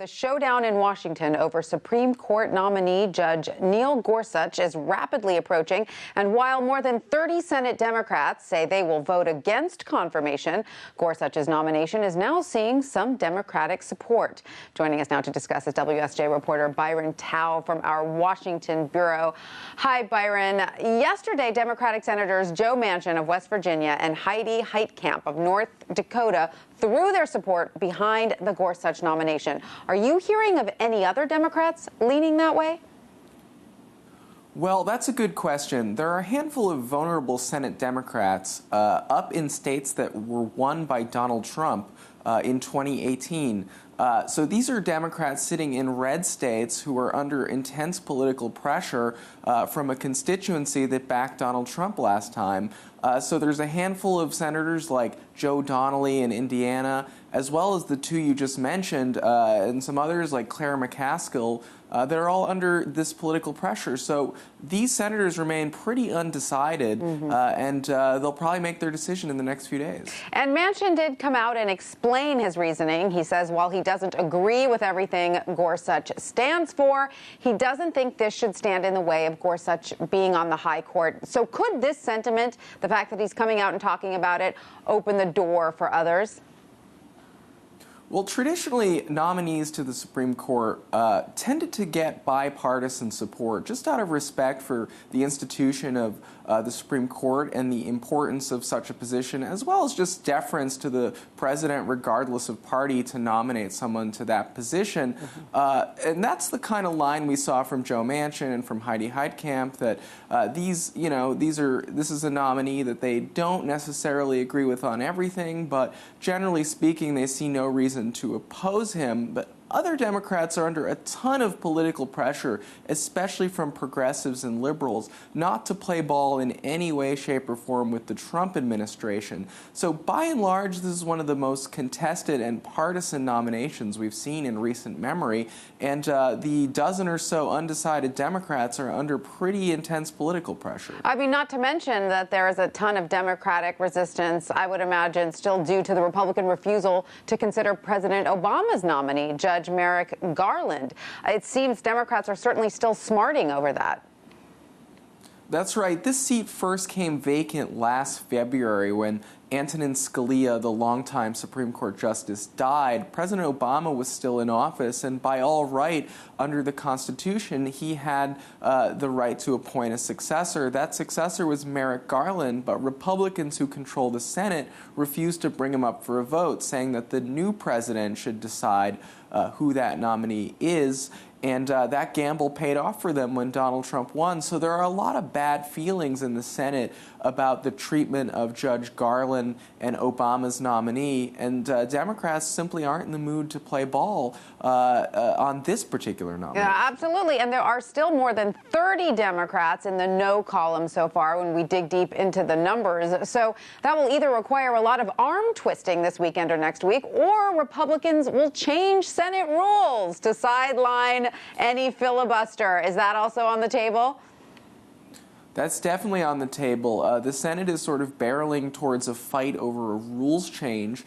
The showdown in Washington over Supreme Court nominee Judge Neil Gorsuch is rapidly approaching, and while more than 30 Senate Democrats say they will vote against confirmation, Gorsuch's nomination is now seeing some Democratic support. Joining us now to discuss is WSJ reporter Byron Tao from our Washington bureau. Hi, Byron. Yesterday, Democratic Senators Joe Manchin of West Virginia and Heidi Heitkamp of North Dakota threw their support behind the Gorsuch nomination. Are you hearing of any other Democrats leaning that way? Well, that's a good question. There are a handful of vulnerable Senate Democrats up in states that were won by Donald Trump in 2018. So these are Democrats sitting in red states who are under intense political pressure from a constituency that backed Donald Trump last time. So there's a handful of senators like Joe Donnelly in Indiana, as well as the two you just mentioned, and some others like Claire McCaskill, that are all under this political pressure. So these senators remain pretty undecided, and they'll probably make their decision in the next few days. And Manchin did come out and explain his reasoning. He says while he doesn't agree with everything Gorsuch stands for, he doesn't think this should stand in the way of Gorsuch being on the high court. So could this sentiment, the fact that he's coming out and talking about it, open the door for others? Well, traditionally, nominees to the Supreme Court tended to get bipartisan support, just out of respect for the institution of the Supreme Court and the importance of such a position, as well as just deference to the president, regardless of party, to nominate someone to that position. And that's the kind of line we saw from Joe Manchin and from Heidi Heitkamp, that this is a nominee that they don't necessarily agree with on everything, but generally speaking, they see no reason to oppose him. But other Democrats are under a ton of political pressure, especially from progressives and liberals, not to play ball in any way, shape, or form with the Trump administration. So by and large, this is one of the most contested and partisan nominations we've seen in recent memory, and the dozen or so undecided Democrats are under pretty intense political pressure. I mean, not to mention that there is a ton of Democratic resistance, I would imagine, still due to the Republican refusal to consider President Obama's nominee, Judge Merrick Garland. It seems Democrats are certainly still smarting over that. That's right. This seat first came vacant last February when Antonin Scalia, the longtime Supreme Court justice, died. President Obama was still in office, and by all right, under the Constitution, he had the right to appoint a successor. That successor was Merrick Garland, but Republicans who control the Senate refused to bring him up for a vote, saying that the new president should decide who that nominee is. And that gamble paid off for them when Donald Trump won. So there are a lot of bad feelings in the Senate about the treatment of Judge Garland and Obama's nominee. And Democrats simply aren't in the mood to play ball on this particular nominee. Yeah, absolutely. And there are still more than 30 Democrats in the no column so far when we dig deep into the numbers. So that will either require a lot of arm twisting this weekend or next week, or Republicans will change Senate rules to sideline any filibuster. Is that also on the table? That's definitely on the table. The Senate is sort of barreling towards a fight over a rules change.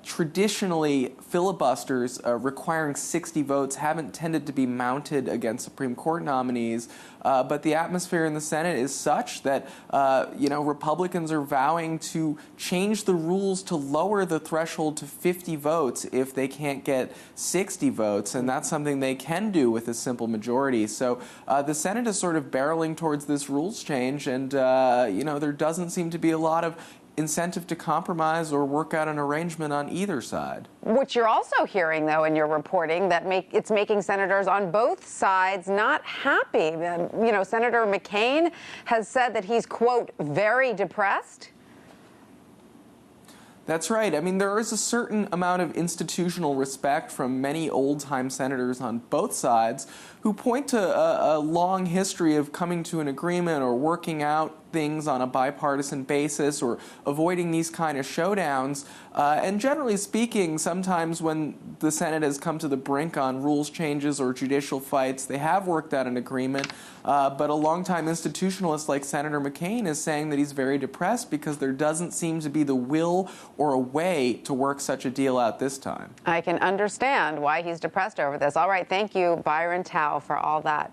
Traditionally, filibusters requiring 60 votes haven't tended to be mounted against Supreme Court nominees, but the atmosphere in the Senate is such that Republicans are vowing to change the rules to lower the threshold to 50 votes if they can't get 60 votes, and that's something they can do with a simple majority. So the Senate is sort of barreling towards this rules change, and there doesn't seem to be a lot of incentive to compromise or work out an arrangement on either side. What you're also hearing, though, in your reporting, that it's making senators on both sides not happy. Senator McCain has said that he's, quote, very depressed. That's right. I mean, there is a certain amount of institutional respect from many old-time senators on both sides who point to a long history of coming to an agreement or working out things on a bipartisan basis or avoiding these kind of showdowns. And generally speaking, sometimes when the Senate has come to the brink on rules changes or judicial fights, they have worked out an agreement. But a longtime institutionalist like Senator McCain is saying that he's very depressed because there doesn't seem to be the will or a way to work such a deal out this time. I can understand why he's depressed over this. All right, thank you, Byron Tao, for all that.